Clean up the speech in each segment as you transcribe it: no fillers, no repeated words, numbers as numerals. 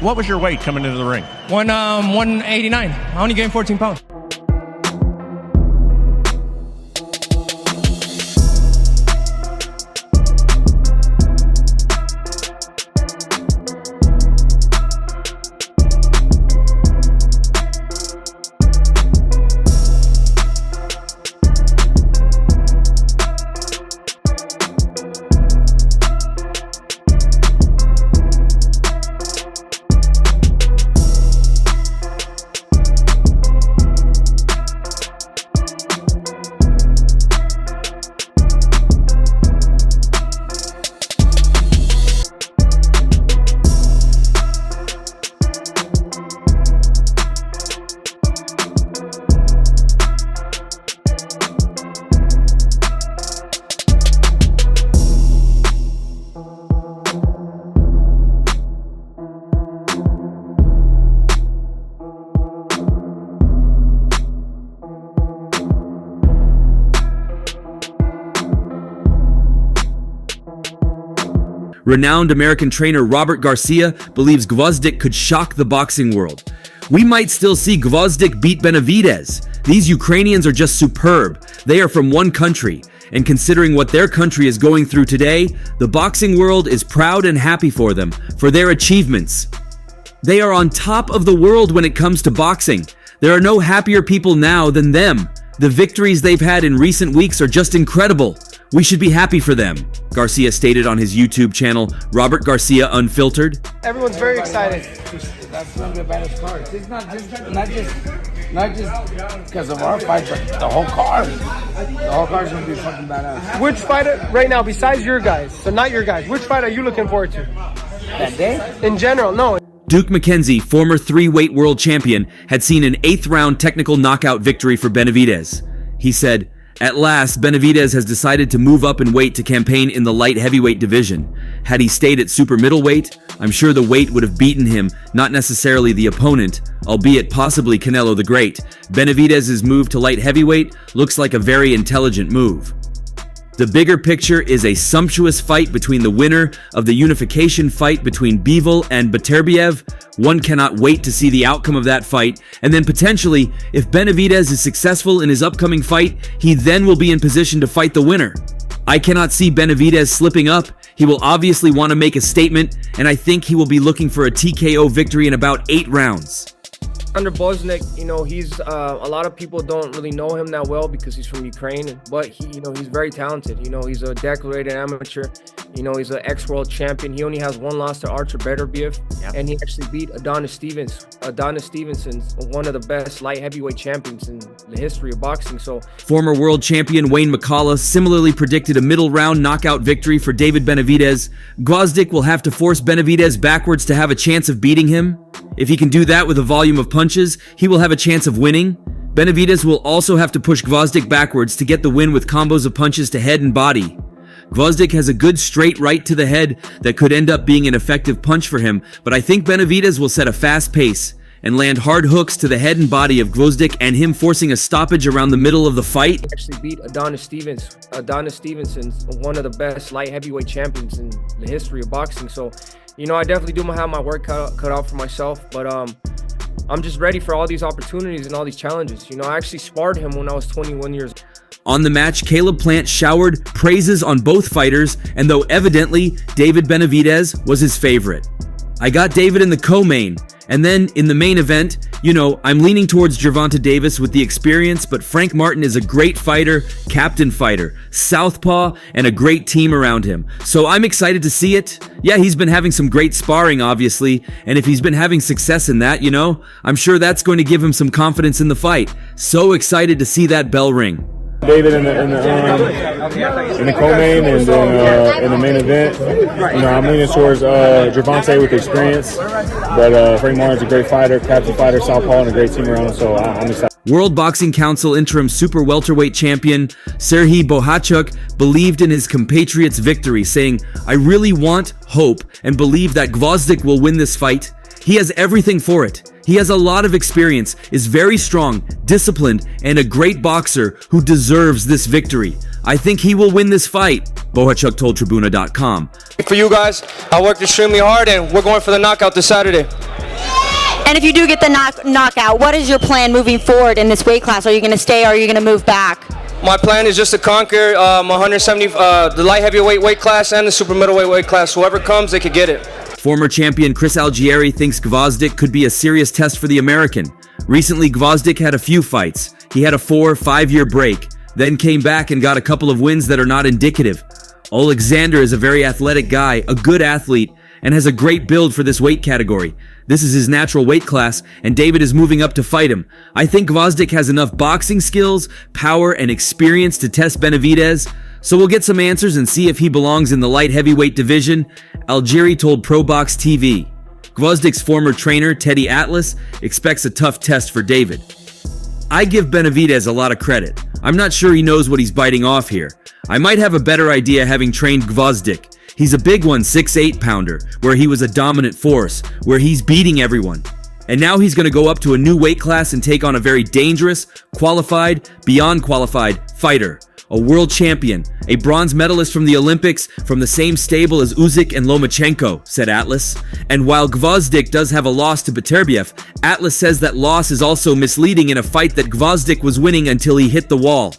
What was your weight coming into the ring? 189. I only gained 14 pounds. Renowned American trainer Robert Garcia believes Gvozdyk could shock the boxing world. We might still see Gvozdyk beat Benavidez. These Ukrainians are just superb. They are from one country, and considering what their country is going through today, the boxing world is proud and happy for them, for their achievements. They are on top of the world when it comes to boxing. There are no happier people now than them. The victories they've had in recent weeks are just incredible. We should be happy for them, Garcia stated on his YouTube channel, Robert Garcia Unfiltered. Everyone's very excited. That's one of the baddest cards. It's not just because of our fight, but the whole card. The whole card's gonna be fucking badass. Which fighter right now, besides your guys, so not your guys, which fight are you looking forward to? That day? In general, no. Duke McKenzie, former 3-weight world champion, had seen an 8th-round technical knockout victory for Benavidez. He said, "At last, Benavidez has decided to move up in weight to campaign in the light heavyweight division. Had he stayed at super middleweight, I'm sure the weight would have beaten him, not necessarily the opponent, albeit possibly Canelo the Great. Benavidez's move to light heavyweight looks like a very intelligent move." The bigger picture is a sumptuous fight between the winner of the unification fight between Bivol and Beterbiev. One cannot wait to see the outcome of that fight, and then potentially, if Benavidez is successful in his upcoming fight, he then will be in position to fight the winner. I cannot see Benavidez slipping up. He will obviously want to make a statement, and I think he will be looking for a TKO victory in about 8 rounds. Oleksandr Gvozdyk, he's a lot of people don't really know him that well because he's from Ukraine, but he's very talented. He's a declared amateur. He's an ex-world champion. He only has one loss to Artur Beterbiev, and he actually beat Adonis Stevenson, one of the best light heavyweight champions in the history of boxing. So, former world champion Wayne McCullough similarly predicted a middle round knockout victory for David Benavidez. Gvozdyk will have to force Benavidez backwards to have a chance of beating him. If he can do that with a volume of punches, he will have a chance of winning. Benavidez will also have to push Gvozdyk backwards to get the win with combos of punches to head and body. Gvozdyk has a good straight right to the head that could end up being an effective punch for him, but I think Benavidez will set a fast pace and land hard hooks to the head and body of Gvozdyk, and him forcing a stoppage around the middle of the fight. He actually beat Adonis Stevenson, one of the best light heavyweight champions in the history of boxing. So, I definitely do have my work cut out for myself, but I'm just ready for all these opportunities and all these challenges. I actually sparred him when I was 21 years old. On the match, Caleb Plant showered praises on both fighters, and though evidently David Benavidez was his favorite. I got David in the co-main, and then in the main event, I'm leaning towards Gervonta Davis with the experience, but Frank Martin is a great fighter, captain fighter, southpaw, and a great team around him. So I'm excited to see it. Yeah, he's been having some great sparring, obviously, and if he's been having success in that, I'm sure that's going to give him some confidence in the fight. So excited to see that bell ring. David in the co-main, and then in the main event, I'm leaning towards Gervonta with experience, but Frank Martin's a great fighter, captain fighter, southpaw, and a great team around him, so I'm excited. World Boxing Council interim super welterweight champion Serhiy Bohachuk believed in his compatriot's victory, saying, "I really want, hope, and believe that Gvozdyk will win this fight. He has everything for it. He has a lot of experience, is very strong, disciplined, and a great boxer who deserves this victory. I think he will win this fight," Bohachuk told Tribuna.com. For you guys, I worked extremely hard, and we're going for the knockout this Saturday. And if you do get the knockout, what is your plan moving forward in this weight class? Are you going to stay or are you going to move back? My plan is just to conquer 170, the light heavyweight weight class and the super middleweight weight class. Whoever comes, they could get it. Former champion Chris Algieri thinks Gvozdyk could be a serious test for the American. Recently, Gvozdyk had a few fights. He had a 4-5 year break, then came back and got a couple of wins that are not indicative. Oleksandr is a very athletic guy, a good athlete, and has a great build for this weight category. This is his natural weight class, and David is moving up to fight him. I think Gvozdyk has enough boxing skills, power, and experience to test Benavidez, so we'll get some answers and see if he belongs in the light heavyweight division, Algieri told ProBox TV. Gvozdyk's former trainer, Teddy Atlas, expects a tough test for David. I give Benavidez a lot of credit. I'm not sure he knows what he's biting off here. I might have a better idea having trained Gvozdyk. He's a big 6'8" pounder, where he was a dominant force, where he's beating everyone. And now he's going to go up to a new weight class and take on a very dangerous, qualified, beyond qualified fighter. A world champion, a bronze medalist from the Olympics, from the same stable as Usyk and Lomachenko, said Atlas. And while Gvozdyk does have a loss to Beterbiev, Atlas says that loss is also misleading in a fight that Gvozdyk was winning until he hit the wall.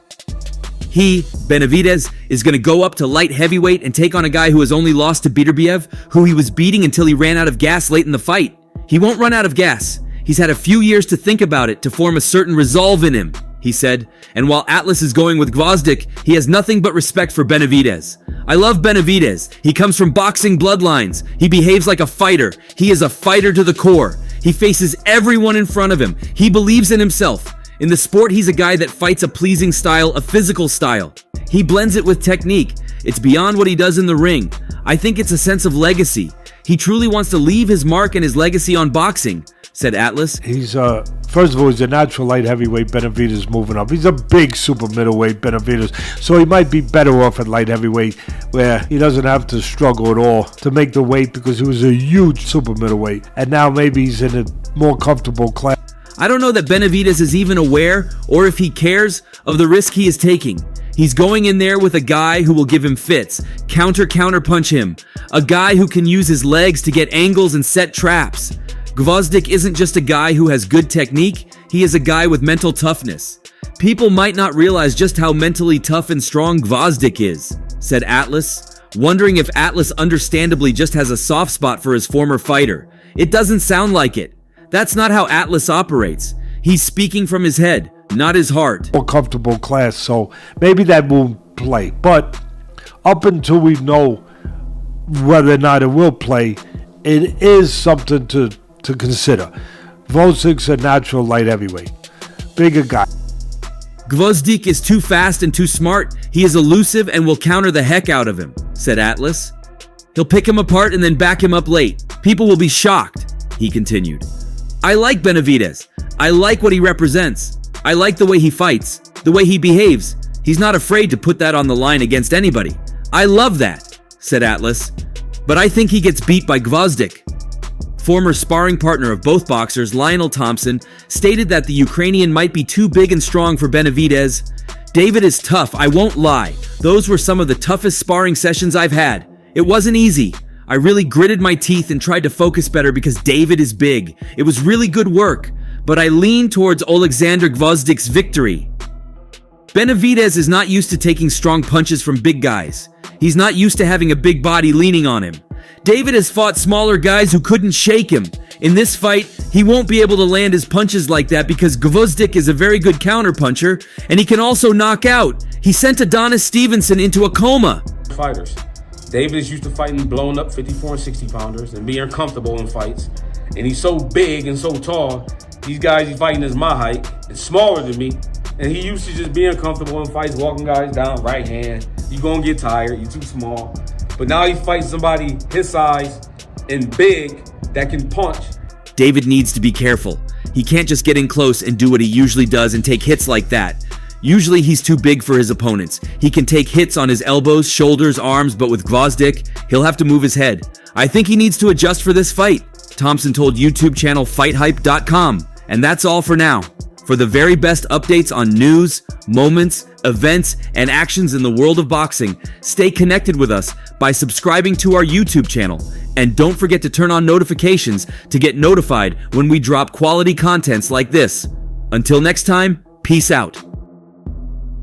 He, Benavidez, is going to go up to light heavyweight and take on a guy who has only lost to Beterbiev, who he was beating until he ran out of gas late in the fight. He won't run out of gas. He's had a few years to think about it, to form a certain resolve in him, he said. And while Atlas is going with Gvozdyk, he has nothing but respect for Benavidez. I love Benavidez. He comes from boxing bloodlines. He behaves like a fighter. He is a fighter to the core. He faces everyone in front of him. He believes in himself. In the sport, he's a guy that fights a pleasing style, a physical style. He blends it with technique. It's beyond what he does in the ring. I think it's a sense of legacy. He truly wants to leave his mark and his legacy on boxing, said Atlas. He's, first of all, he's a natural light heavyweight. Benavidez moving up. He's a big super middleweight, Benavidez. So he might be better off at light heavyweight, where he doesn't have to struggle at all to make the weight because he was a huge super middleweight. And now maybe he's in a more comfortable class. I don't know that Benavidez is even aware, or if he cares, of the risk he is taking. He's going in there with a guy who will give him fits, counter punch him, a guy who can use his legs to get angles and set traps. Gvozdyk isn't just a guy who has good technique, he is a guy with mental toughness. People might not realize just how mentally tough and strong Gvozdyk is, said Atlas, wondering if Atlas understandably just has a soft spot for his former fighter. It doesn't sound like it. That's not how Atlas operates. He's speaking from his head, not his heart. More comfortable class, so maybe that won't play. But up until we know whether or not it will play, it is something to consider. Gvozdyk's a natural light heavyweight. Bigger guy. Gvozdyk is too fast and too smart. He is elusive and will counter the heck out of him, said Atlas. He'll pick him apart and then back him up late. People will be shocked, he continued. I like Benavidez. I like what he represents. I like the way he fights, the way he behaves. He's not afraid to put that on the line against anybody. I love that, said Atlas. But I think he gets beat by Gvozdyk. Former sparring partner of both boxers, Lionel Thompson, stated that the Ukrainian might be too big and strong for Benavidez. David is tough, I won't lie. Those were some of the toughest sparring sessions I've had. It wasn't easy. I really gritted my teeth and tried to focus better because David is big. It was really good work, but I leaned towards Oleksandr Gvozdyk's victory. Benavidez is not used to taking strong punches from big guys. He's not used to having a big body leaning on him. David has fought smaller guys who couldn't shake him. In this fight, he won't be able to land his punches like that because Gvozdyk is a very good counterpuncher, and he can also knock out. He sent Adonis Stevenson into a coma. Fighters. David is used to fighting blown up 54 and 60 pounders and being comfortable in fights. And he's so big and so tall. These guys he's fighting is my height and smaller than me. And he used to just being comfortable in fights, walking guys down, right hand. You're gonna get tired, you're too small. But now he's fighting somebody his size and big that can punch. David needs to be careful. He can't just get in close and do what he usually does and take hits like that. Usually he's too big for his opponents. He can take hits on his elbows, shoulders, arms, but with Gvozdyk, he'll have to move his head. I think he needs to adjust for this fight, Thompson told YouTube channel FightHype.com. And that's all for now. For the very best updates on news, moments, events, and actions in the world of boxing, stay connected with us by subscribing to our YouTube channel. And don't forget to turn on notifications to get notified when we drop quality contents like this. Until next time, peace out.